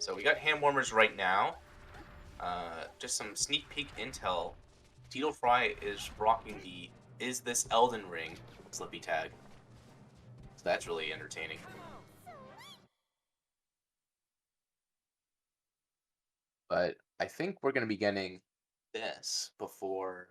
So we got hand warmers right now. Just some sneak peek intel. Deetlefry is rocking the "Is this Elden Ring?" Slippy tag. So that's really entertaining. But I think we're going to be getting this before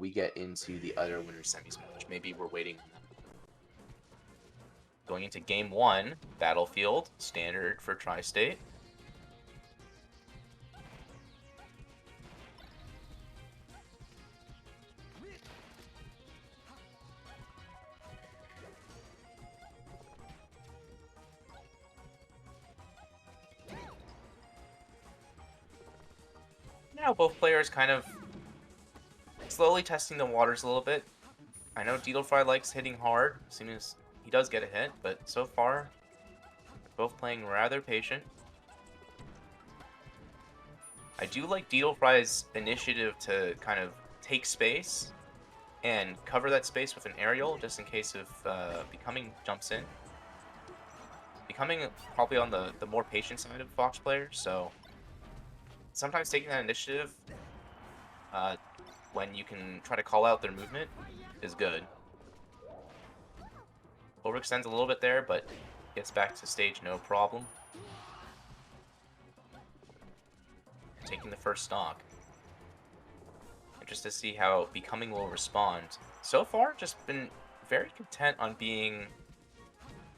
we get into the other winner semis match. Maybe we're waiting on that. Going into game one, Battlefield, standard for Tri-State. Now both players kind of slowly testing the waters a little bit. I know Deetlefry likes hitting hard as soon as he does get a hit, but so far, they're both playing rather patient. I do like Deetlefry's initiative to kind of take space and cover that space with an aerial, just in case if Becoming jumps in. Becoming probably on the more patient side of Fox players, so sometimes taking that initiative when you can try to call out their movement is good. Overextends a little bit there, but gets back to stage no problem. Taking the first stock. Just to see how Becoming will respond. So far, just been very content on being,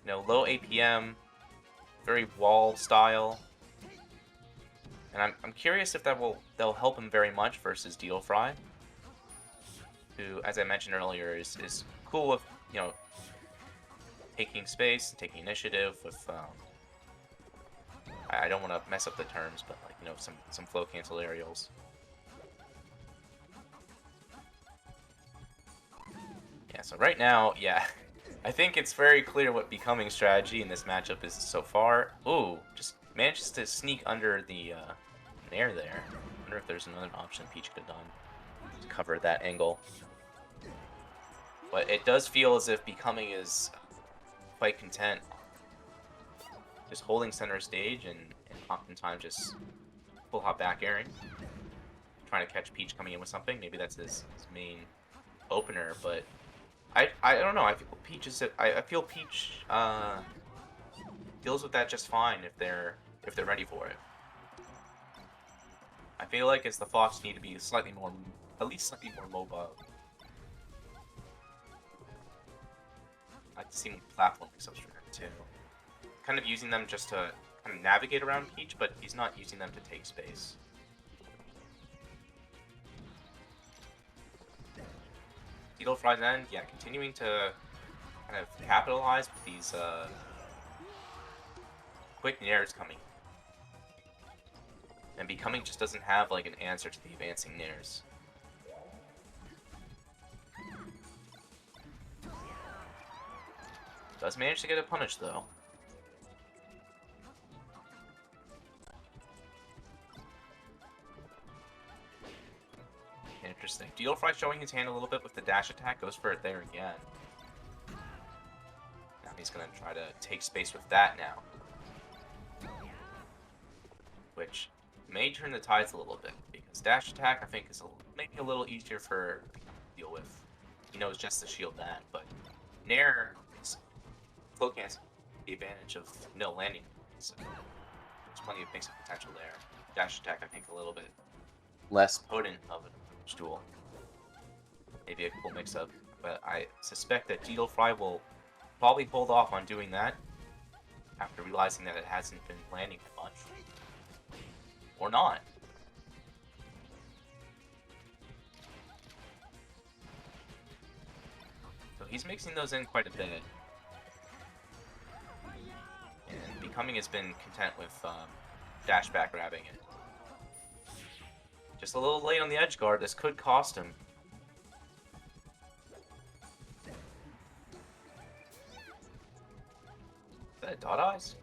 low APM, very wall style. And I'm curious if that'll help him very much versus Deetlefry, who, as I mentioned earlier, is cool with, taking space, taking initiative with, I don't want to mess up the terms, but some flow cancel aerials. Yeah, so right now, yeah, I think it's very clear what Becoming strategy in this matchup is so far. Ooh, just manages to sneak under the Nair there. I wonder if there's another option Peach could have done to cover that angle. But it does feel as if Becoming is quite content just holding center stage and oftentimes just full hop back airing. Trying to catch Peach coming in with something. Maybe that's his main opener, but I don't know. I feel Peach deals with that just fine if they're ready for it. I feel like as the Fox need to be slightly more, at least slightly more mobile. I like to see platform mix-ups for him too. Kind of using them just to kind of navigate around Peach, but he's not using them to take space. Deetlefry's end, yeah, continuing to kind of capitalize with these quick nairs coming. And Becoming just doesn't have like an answer to the advancing nairs. Does manage to get a punish though. Interesting. Deetlefry showing his hand a little bit with the dash attack, goes for it there again. Now he's going to try to take space with that now. Which may turn the tides a little bit, because dash attack I think is maybe a little easier for Becoming to deal with. He knows just to shield that, but Nair is flow cancel, the advantage of no landing. So there's plenty of mix-up potential there. Dash attack I think a little bit less potent of an approach tool. Maybe a cool mix-up, but I suspect that Deetlefry will probably hold off on doing that after realizing that it hasn't been landing that much. Or not. So he's mixing those in quite a bit. And Becoming has been content with dash back grabbing it. Just a little late on the edge guard. This could cost him. Is that a dot eyes?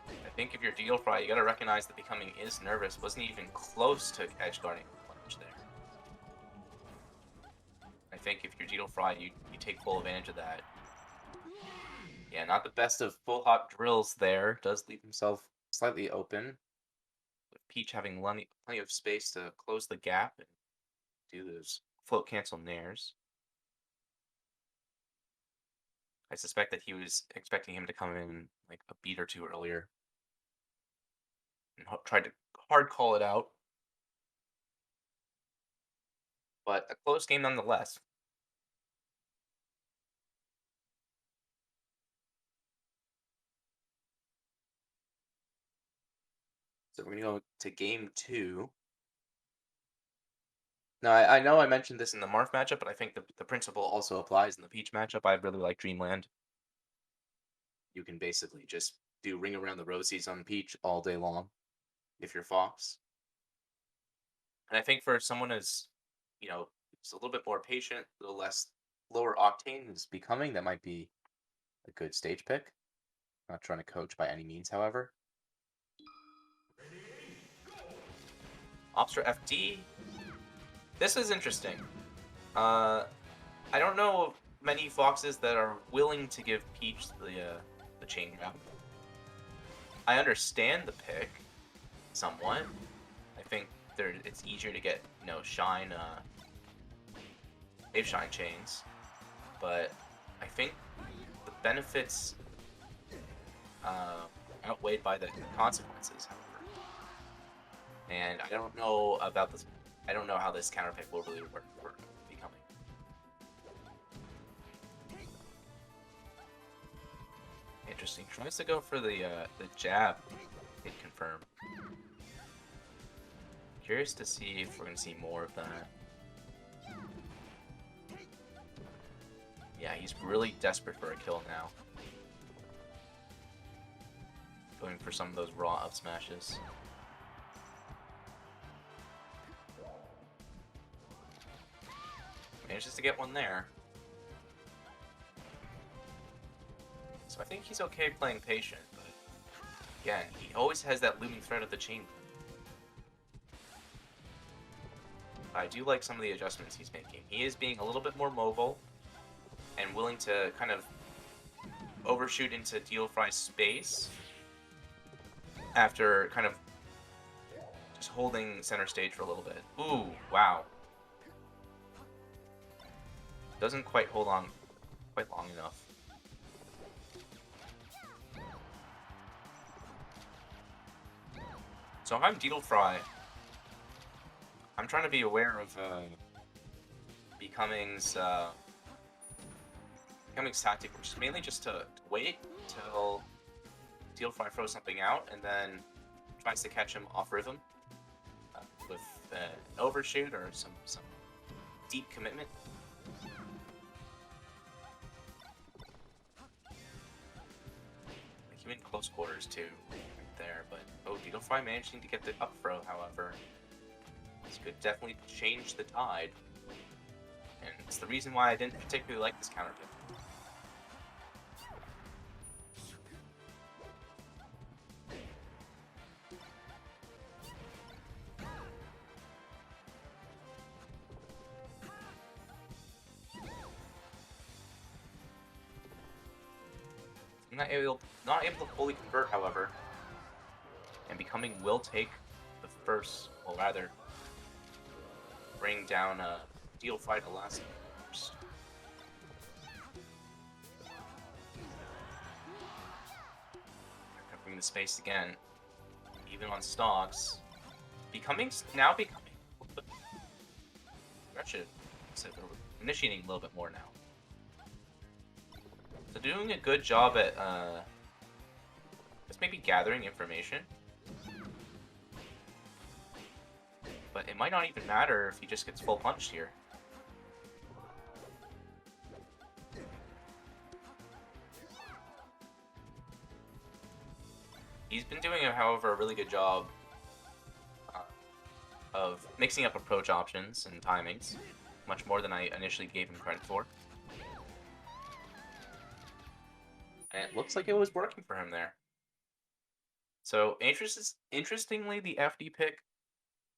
I think if you're Deetlefry, you gotta recognize that Becoming is nervous. Wasn't even close to edge guarding advantage there. I think if you're Deetlefry, you take full advantage of that. Yeah, not the best of full hop drills there. Does leave himself slightly open, with Peach having plenty of space to close the gap and do those float cancel nairs. I suspect that he was expecting him to come in like a beat or two earlier and tried to hard call it out. But a close game nonetheless. So we're going to go to game 2. Now, I know I mentioned this in the Marth matchup, but I think the principle also applies in the Peach matchup. I really like Dreamland. You can basically just do Ring Around the Rosies on Peach all day long if you're Fox. And I think for someone who's, who's a little bit more patient, a little less lower octane is becoming, that might be a good stage pick. Not trying to coach by any means, however. Opster FD. This is interesting. I don't know of many Foxes that are willing to give Peach the chain grab. I understand the pick somewhat. I think it's easier to get shine wave shine chains, but I think the benefits outweighed by the consequences, however. And I don't know about this. I don't know how this counter pick will really work for becoming. Interesting. Tries to go for the jab. Hit confirm. Curious to see if we're gonna see more of that. Yeah, he's really desperate for a kill now. Going for some of those raw up smashes. Manages to get one there. So I think he's okay playing patient, but again, he always has that looming threat of the chain. I do like some of the adjustments he's making. He is being a little bit more mobile and willing to kind of overshoot into Deetlefry's space after kind of just holding center stage for a little bit. Ooh, wow. Doesn't quite hold on quite long enough. So if I'm Deetlefry, I'm trying to be aware of Becoming's tactic, which is mainly just to wait till Deetlefry throws something out and then tries to catch him off rhythm with an overshoot or some deep commitment. Like, in close quarters too, right there. But Deetlefry managing to get the up throw, however. This could definitely change the tide. And it's the reason why I didn't particularly like this counter pick. Not able to fully convert, however. And Becoming will take the first, or rather, bring down Deetlefry to last first. Covering the space again. Even on stocks. Now becoming wretched. So they're initiating a little bit more now. So doing a good job at just maybe gathering information. But it might not even matter if he just gets full punched here. He's been doing, however, a really good job of mixing up approach options and timings, much more than I initially gave him credit for. And it looks like it was working for him there. So, interestingly, the FD pick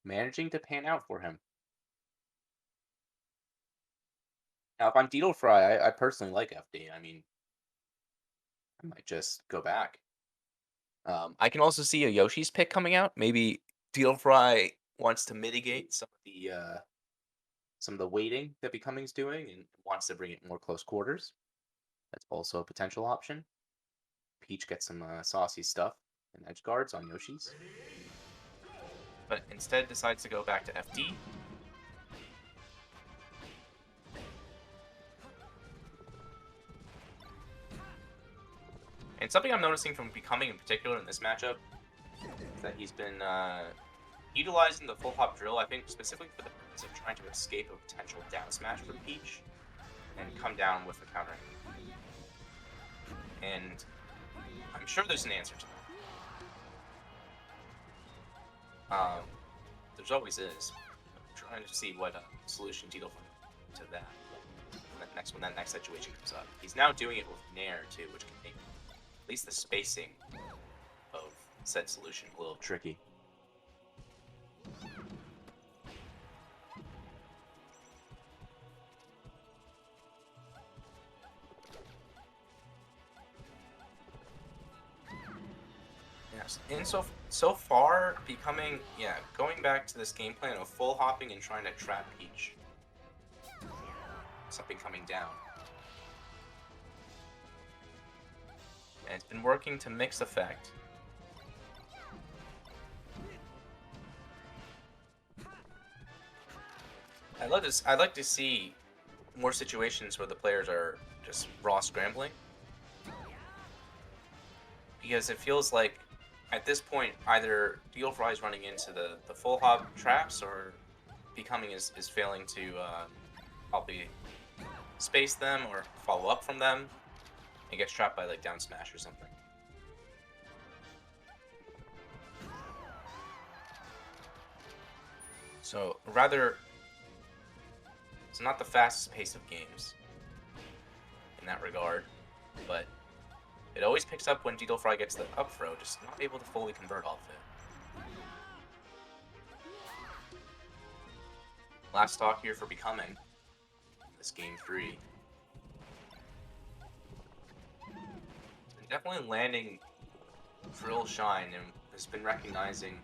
managing to pan out for him. Now, if I'm Deetlefry, I personally like FD. I mean, I might just go back. I can also see a Yoshi's pick coming out. Maybe Deetlefry wants to mitigate some of the waiting that Becoming's doing and wants to bring it more close quarters. That's also a potential option. Peach gets some saucy stuff and edge guards on Yoshi's. But instead decides to go back to FD. And something I'm noticing from Becoming in particular in this matchup is that he's been utilizing the full hop drill, I think specifically for the purpose of trying to escape a potential down smash from Peach and come down with the counter. And I'm sure there's an answer to that. There's always is. I'm trying to see what solution Tito to that when that next situation comes up. He's now doing it with Nair too, which can make at least the spacing of said solution a little tricky. Yes, and so far Becoming, going back to this game plan of full hopping and trying to trap Peach. Something coming down. And it's been working to mix effect. I'd like to see more situations where the players are just raw scrambling. Because it feels like at this point either Deetlefry is running into the full hop traps or Becoming is failing to probably space them or follow up from them and gets trapped by like down smash or something. So it's not the fastest pace of games in that regard, but it always picks up when Deetlefry gets the up throw, just not able to fully convert off it. Last stock here for Becoming. This game 3. Definitely landing Frill Shine and has been recognizing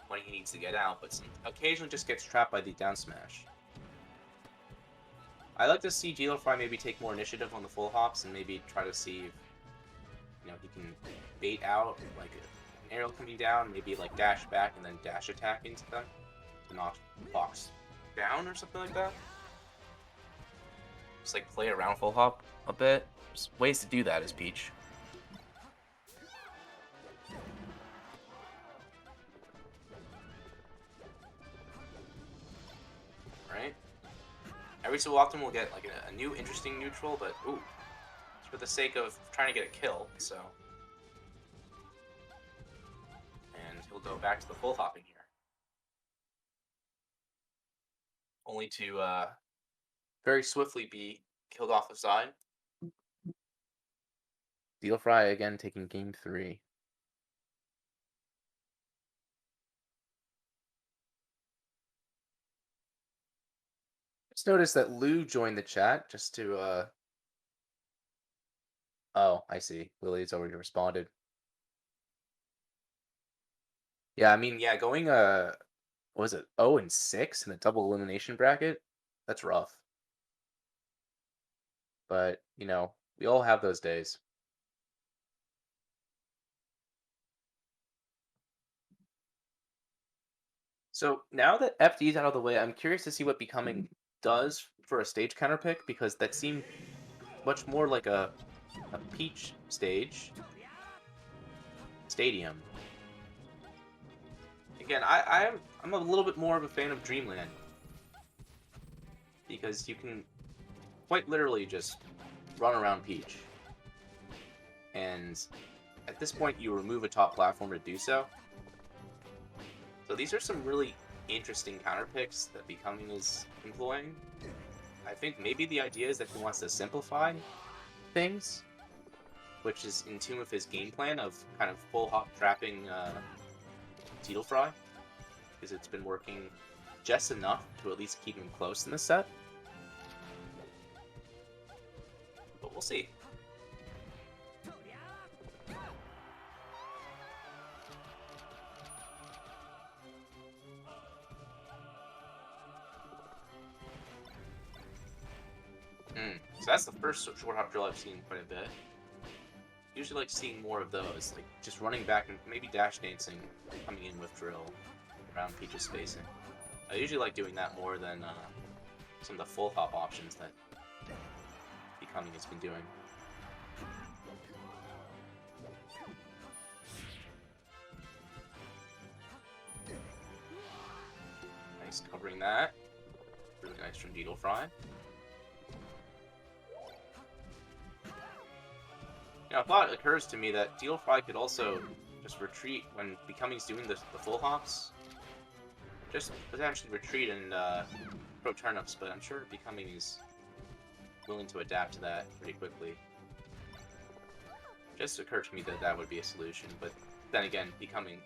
when he needs to get out, but occasionally just gets trapped by the down smash. I like to see Deetlefry maybe take more initiative on the full hops and maybe try to see if he can bait out like an aerial coming down, maybe like dash back and then dash attack into them to knock Fox down or something like that. Just like play around full hop a bit. There's ways to do that as Peach. Right? Every so often we'll get like a new interesting neutral, but ooh, it's for the sake of trying to get a kill, so. And he'll go back to the full hopping here. Only to very swiftly be killed off the side. Deetlefry again taking game 3. Just noticed that Lou joined the chat just to Oh, I see. Lily's already responded. Yeah, I mean, going what was it 0-6 in a double elimination bracket? That's rough. But, we all have those days. So now that FD's out of the way, I'm curious to see what Becoming does for a stage counter pick, because that seemed much more like a Peach stadium. Again, I'm a little bit more of a fan of Dreamland, because you can quite literally just run around Peach. And at this point, you remove a top platform to do so. So these are some really interesting counter picks that Becoming is employing. I think maybe the idea is that he wants to simplify things, which is in tune with his game plan of kind of full hop trapping Deetlefry, because it's been working just enough to at least keep him close in the set. We'll see. So that's the first short hop drill I've seen quite a bit. Usually like seeing more of those, like just running back and maybe dash dancing, coming in with drill around Peach's spacing. I usually like doing that more than some of the full hop options that Becoming has been doing. Nice covering that. Really nice from Deetlefry. You know, a thought occurs to me that Deetlefry could also just retreat when Becoming's doing the full hops. Just potentially retreat and throw turnips, but I'm sure Becoming is willing to adapt to that pretty quickly. Just occurred to me that that would be a solution, but then again, Becoming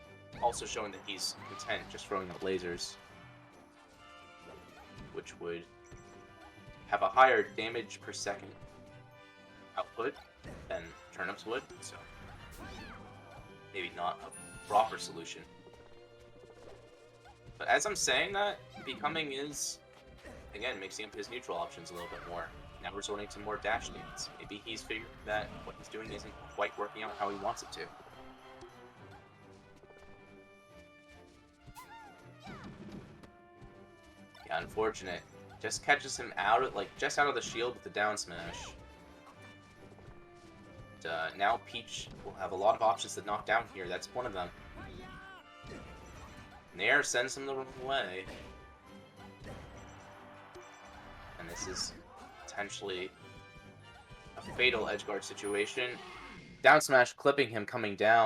also showing that he's content just throwing out lasers, which would have a higher damage per second output than turnips would, so maybe not a proper solution. But as I'm saying that, Becoming is, again, mixing up his neutral options a little bit more. Now resorting to more dash dance. Maybe he's figured that what he's doing isn't quite working out how he wants it to. Yeah, unfortunate. Just catches him out of, just out of the shield with the down smash. Now Peach will have a lot of options to knock down here. That's one of them. Nair sends him the wrong way. And this is potentially a fatal edgeguard situation. Down smash clipping him coming down.